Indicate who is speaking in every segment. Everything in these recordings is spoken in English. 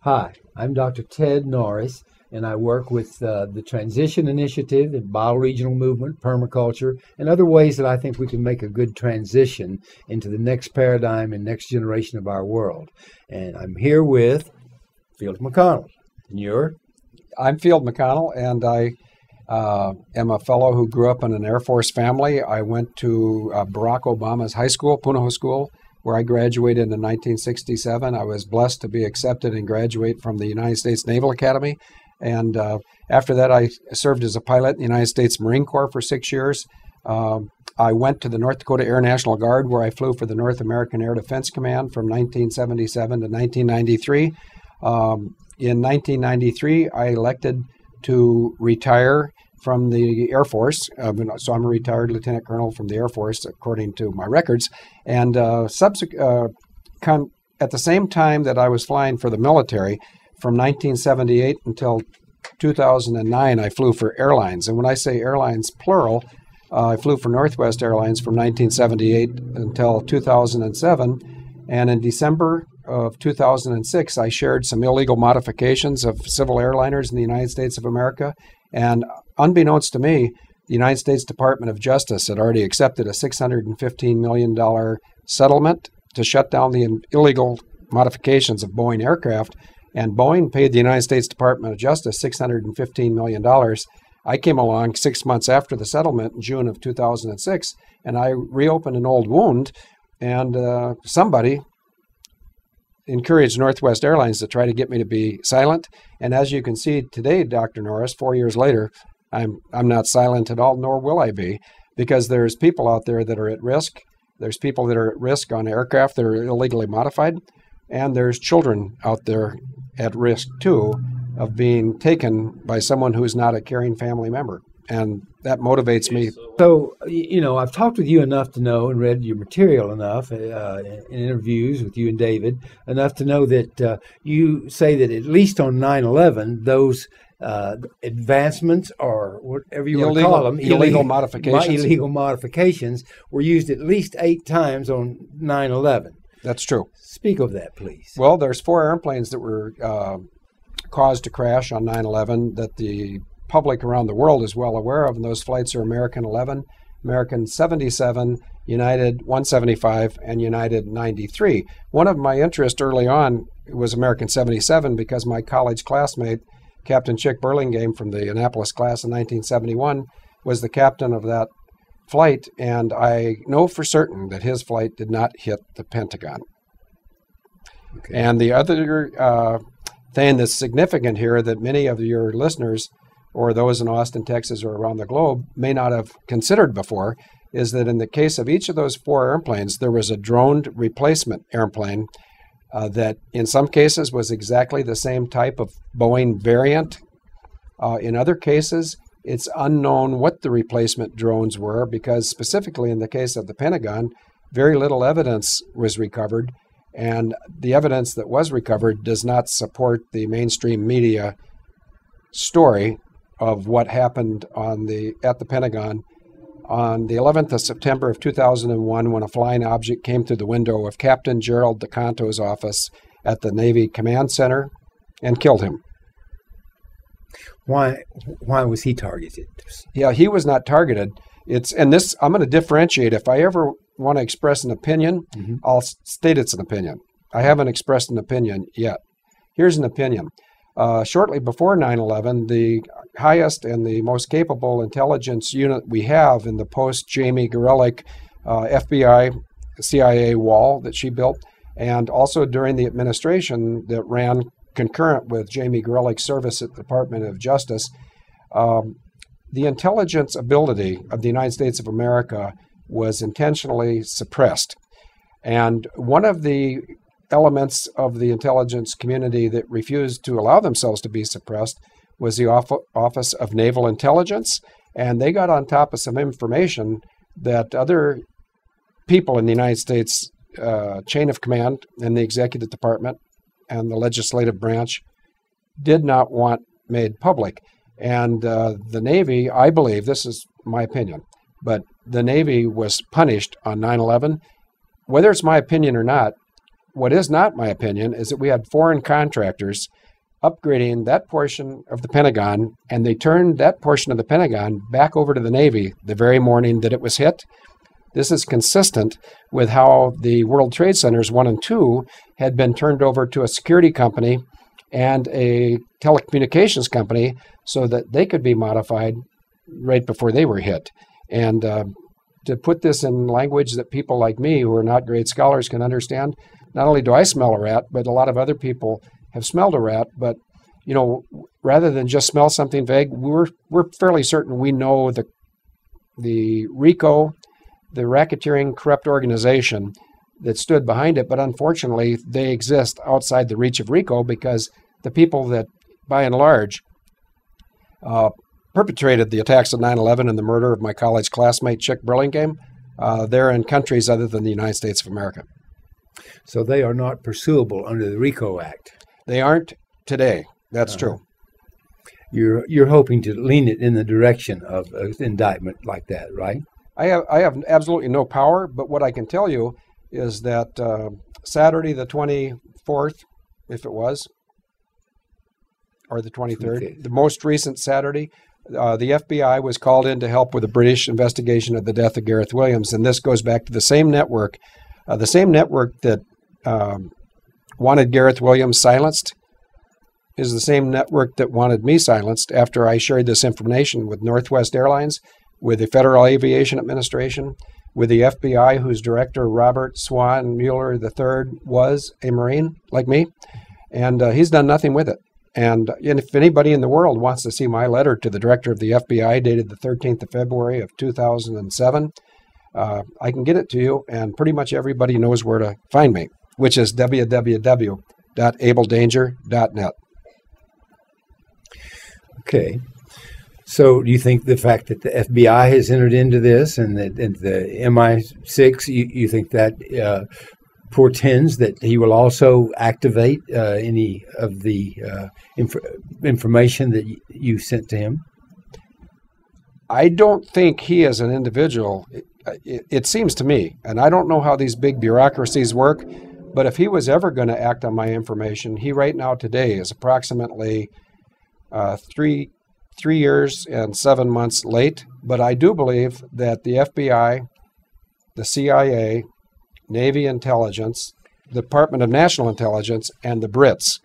Speaker 1: Hi, I'm Dr. Ted Norris, and I work with the Transition Initiative and Bioregional Movement, Permaculture, and other ways that I think we can make a good transition into the next paradigm and next generation of our world. And I'm here with Field McConnell. And you're?
Speaker 2: I'm Field McConnell, and I am a fellow who grew up in an Air Force family. I went to Barack Obama's high school, Punahou School, where I graduated in 1967. I was blessed to be accepted and graduate from the United States Naval Academy. And after that, I served as a pilot in the United States Marine Corps for 6 years. I went to the North Dakota Air National Guard, where I flew for the North American Air Defense Command from 1977 to 1993. In 1993, I elected to retire from the Air Force. So I'm a retired lieutenant colonel from the Air Force, according to my records. And at the same time that I was flying for the military, from 1978 until 2009, I flew for airlines. And when I say airlines, plural, I flew for Northwest Airlines from 1978 until 2007. And in December of 2006, I shared some illegal modifications of civil airliners in the United States of America. And unbeknownst to me, the United States Department of Justice had already accepted a $615 million settlement to shut down the illegal modifications of Boeing aircraft. And Boeing paid the United States Department of Justice $615 million. I came along 6 months after the settlement in June of 2006, and I reopened an old wound, and somebody encouraged Northwest Airlines to try to get me to be silent. And as you can see today, Dr. Norris, 4 years later, I'm not silent at all, nor will I be, because there's people out there that are at risk. There's people that are at risk on aircraft that are illegally modified, and there's children out there at risk too of being taken by someone who's not a caring family member. And that motivates me.
Speaker 1: So, I've talked with you enough to know and read your material enough in interviews with you and David, enough to know that you say that at least on 9/11, those advancements, or whatever you want to call them,
Speaker 2: illegal modifications
Speaker 1: were used at least 8 times on 9/11.
Speaker 2: That's true.
Speaker 1: Speak of that, please.
Speaker 2: Well, there's 4 airplanes that were caused to crash on 9/11 that the public around the world is well aware of, and those flights are American 11, American 77, United 175, and United 93. One of my interests early on was American 77 because my college classmate, Captain Chick Burlingame from the Annapolis class in 1971, was the captain of that flight, and I know for certain that his flight did not hit the Pentagon. Okay. And the other thing that's significant here that many of your listeners or those in Austin, Texas, or around the globe may not have considered before is that in the case of each of those 4 airplanes, there was a droned replacement airplane that in some cases was exactly the same type of Boeing variant. In other cases, it's unknown what the replacement drones were because specifically in the case of the Pentagon, very little evidence was recovered, and the evidence that was recovered does not support the mainstream media story of what happened at the Pentagon on the 11th of September of 2001 when a flying object came through the window of Captain Gerald DeCanto's office at the Navy Command Center and killed him.
Speaker 1: Why was he targeted?
Speaker 2: Yeah, he was not targeted. I'm going to differentiate. If I ever want to express an opinion, I'll state it's an opinion. I haven't expressed an opinion yet. Here's an opinion. Shortly before 9/11, the highest and the most capable intelligence unit we have in the post-Jamie Gorelick FBI, CIA wall that she built, and also during the administration that ran concurrent with Jamie Gorelick's service at the Department of Justice, the intelligence ability of the United States of America was intentionally suppressed. And one of the elements of the intelligence community that refused to allow themselves to be suppressed was the Office of Naval Intelligence, and they got on top of some information that other people in the United States chain of command in the executive department and the legislative branch did not want made public. And the Navy, I believe, this is my opinion, but the Navy was punished on 9/11. Whether it's my opinion or not, what is not my opinion is that we had foreign contractors upgrading that portion of the Pentagon, and they turned that portion of the Pentagon back over to the Navy the very morning that it was hit. This is consistent with how the World Trade Centers 1 and 2 had been turned over to a security company and a telecommunications company so that they could be modified right before they were hit. And to put this in language that people like me, who are not great scholars, can understand, not only do I smell a rat, but a lot of other people have smelled a rat. But, you know, rather than just smell something vague, we're fairly certain we know the RICO, the racketeering corrupt organization that stood behind it. But unfortunately, they exist outside the reach of RICO because the people that, by and large, perpetrated the attacks of 9/11 and the murder of my college classmate Chick Burlingame, they're in countries other than the United States of America.
Speaker 1: So they are not pursuable under the RICO Act.
Speaker 2: They aren't today. That's true.
Speaker 1: You're hoping to lean it in the direction of an indictment like that, right?
Speaker 2: I have absolutely no power, but what I can tell you is that Saturday the 24th, if it was, or the 23rd, okay, the most recent Saturday, the FBI was called in to help with a British investigation of the death of Gareth Williams, and this goes back to the same network that wanted Gareth Williams silenced is the same network that wanted me silenced after I shared this information with Northwest Airlines, with the Federal Aviation Administration, with the FBI, whose director, Robert Swan Mueller III, was a Marine like me, and he's done nothing with it. And if anybody in the world wants to see my letter to the director of the FBI dated the 13th of February of 2007, I can get it to you, and pretty much everybody knows where to find me, which is www.abeldanger.net.
Speaker 1: Okay. So do you think the fact that the FBI has entered into this and that the MI6, you think that portends that he will also activate any of the information that you sent to him?
Speaker 2: I don't think he as an individual, it seems to me, and I don't know how these big bureaucracies work, but if he was ever going to act on my information, he right now today is approximately 3 years and 7 months late. But I do believe that the FBI, the CIA, Navy Intelligence, the Department of National Intelligence, and the Brits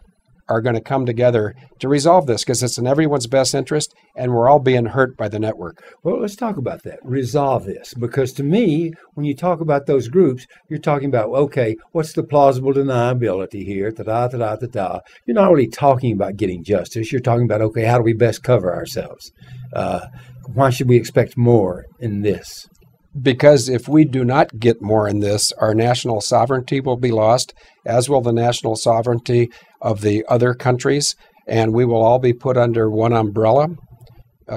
Speaker 2: are going to come together to resolve this because it's in everyone's best interest and we're all being hurt by the network.
Speaker 1: Well, let's talk about that. Resolve this. Because to me, when you talk about those groups, you're talking about, okay, what's the plausible deniability here? Ta-da. You're not really talking about getting justice. You're talking about, okay, how do we best cover ourselves? Why should we expect more in this?
Speaker 2: Because if we do not get more in this, our national sovereignty will be lost, as will the national sovereignty of the other countries, and we will all be put under one umbrella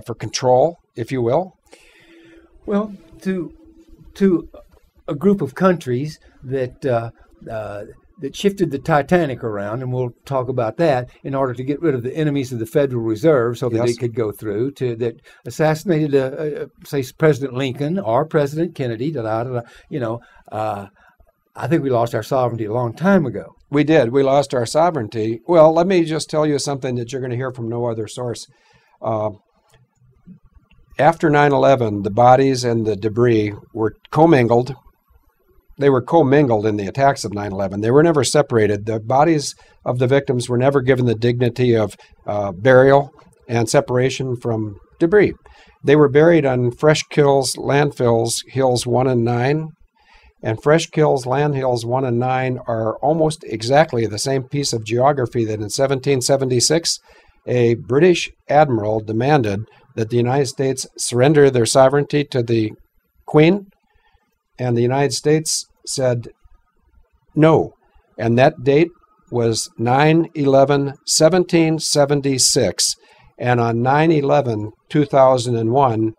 Speaker 2: for control, if you will.
Speaker 1: Well, to a group of countries that shifted the Titanic around, and we'll talk about that, in order to get rid of the enemies of the Federal Reserve so that it could go through, that assassinated, say, President Lincoln or President Kennedy, I think we lost our sovereignty a long time ago.
Speaker 2: We did. We lost our sovereignty. Well, let me just tell you something that you're going to hear from no other source. After 9/11, the bodies and the debris were commingled. They were commingled in the attacks of 9/11. They were never separated. The bodies of the victims were never given the dignity of burial and separation from debris. They were buried on Fresh Kills landfills, Hills 1 and 9. And Fresh Kills land hills 1 and 9 are almost exactly the same piece of geography that in 1776, a British admiral demanded that the United States surrender their sovereignty to the Queen. And the United States said no. And that date was 9/11/1776. And on 9/11/2001,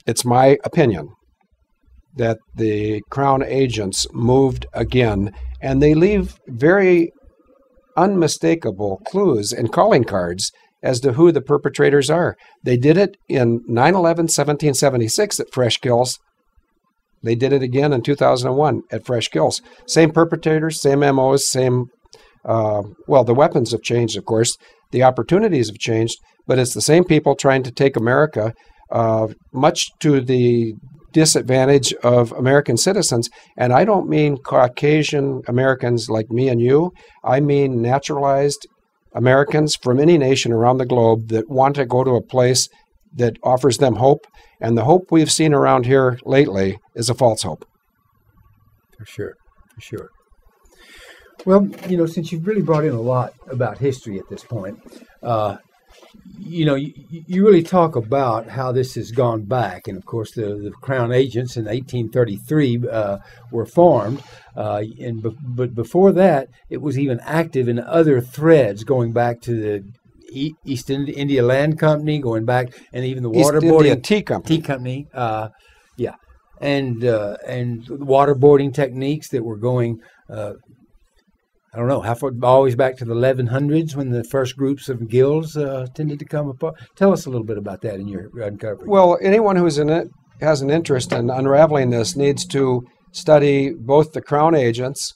Speaker 2: it's my opinion that the Crown agents moved again, and they leave very unmistakable clues and calling cards as to who the perpetrators are. They did it in 9/11/1776 at Fresh Kills. They did it again in 2001 at Fresh Kills. Same perpetrators, same MOs, same, well, the weapons have changed, of course. The opportunities have changed, but it's the same people trying to take America, much to the disadvantage of American citizens. And I don't mean Caucasian Americans like me and you. I mean naturalized Americans from any nation around the globe that want to go to a place that offers them hope. And the hope we've seen around here lately is a false hope.
Speaker 1: For sure, for sure. Well, you know, since you've really brought in a lot about history at this point, you know, you really talk about how this has gone back. And of course, the Crown Agents in 1833 were formed. But before that, it was even active in other threads going back to the East India Land Company, going back, and even the waterboarding
Speaker 2: Tea Company.
Speaker 1: Tea Company, yeah, and waterboarding techniques that were going. I don't know, how far, always back to the 1100s when the first groups of guilds tended to come apart. Tell us a little bit about that in your uncovering.
Speaker 2: Well, anyone who's in it has an interest in unraveling this needs to study both the Crown Agents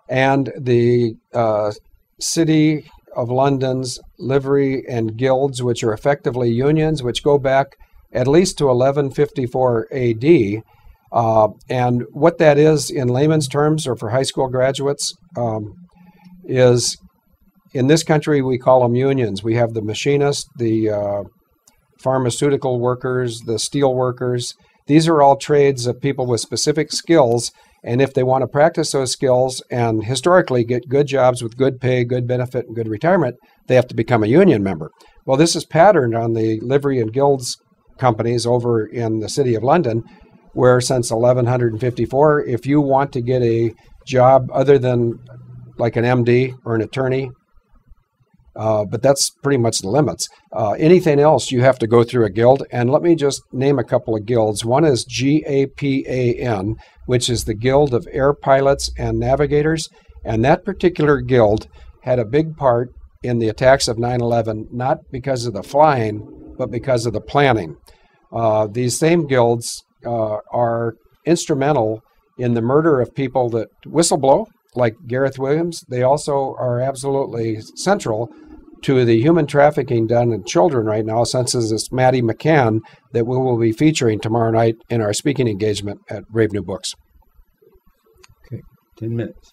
Speaker 2: and the City of London's livery and guilds, which are effectively unions, which go back at least to 1154 AD. And what that is in layman's terms, or for high school graduates, is in this country we call them unions. We have the machinists, the pharmaceutical workers, the steel workers. These are all trades of people with specific skills, and if they want to practice those skills and historically get good jobs with good pay, good benefit, and good retirement, they have to become a union member. Well, this is patterned on the livery and guilds companies over in the City of London, where since 1154, if you want to get a job other than like an MD or an attorney, but that's pretty much the limits. Anything else, you have to go through a guild. And let me just name a couple of guilds. One is GAPAN, which is the Guild of Air Pilots and Navigators. And that particular guild had a big part in the attacks of 9/11, not because of the flying, but because of the planning. These same guilds are instrumental in the murder of people that whistleblow, like Gareth Williams. They also are absolutely central to the human trafficking done in children right now, since this Maddie McCann that we will be featuring tomorrow night in our speaking engagement at Brave New Books.
Speaker 1: Okay, 10 minutes.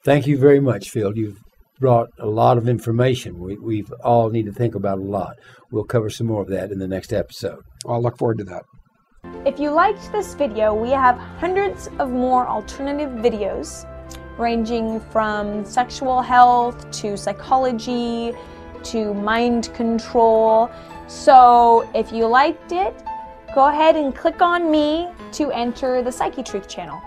Speaker 1: Thank you very much, Field. You've brought a lot of information. We've all need to think about a lot. We'll cover some more of that in the next episode.
Speaker 2: I'll look forward to that.
Speaker 3: If you liked this video, we have hundreds of more alternative videos ranging from sexual health to psychology to mind control. So if you liked it, go ahead and click on me to enter the Psyche Truth channel.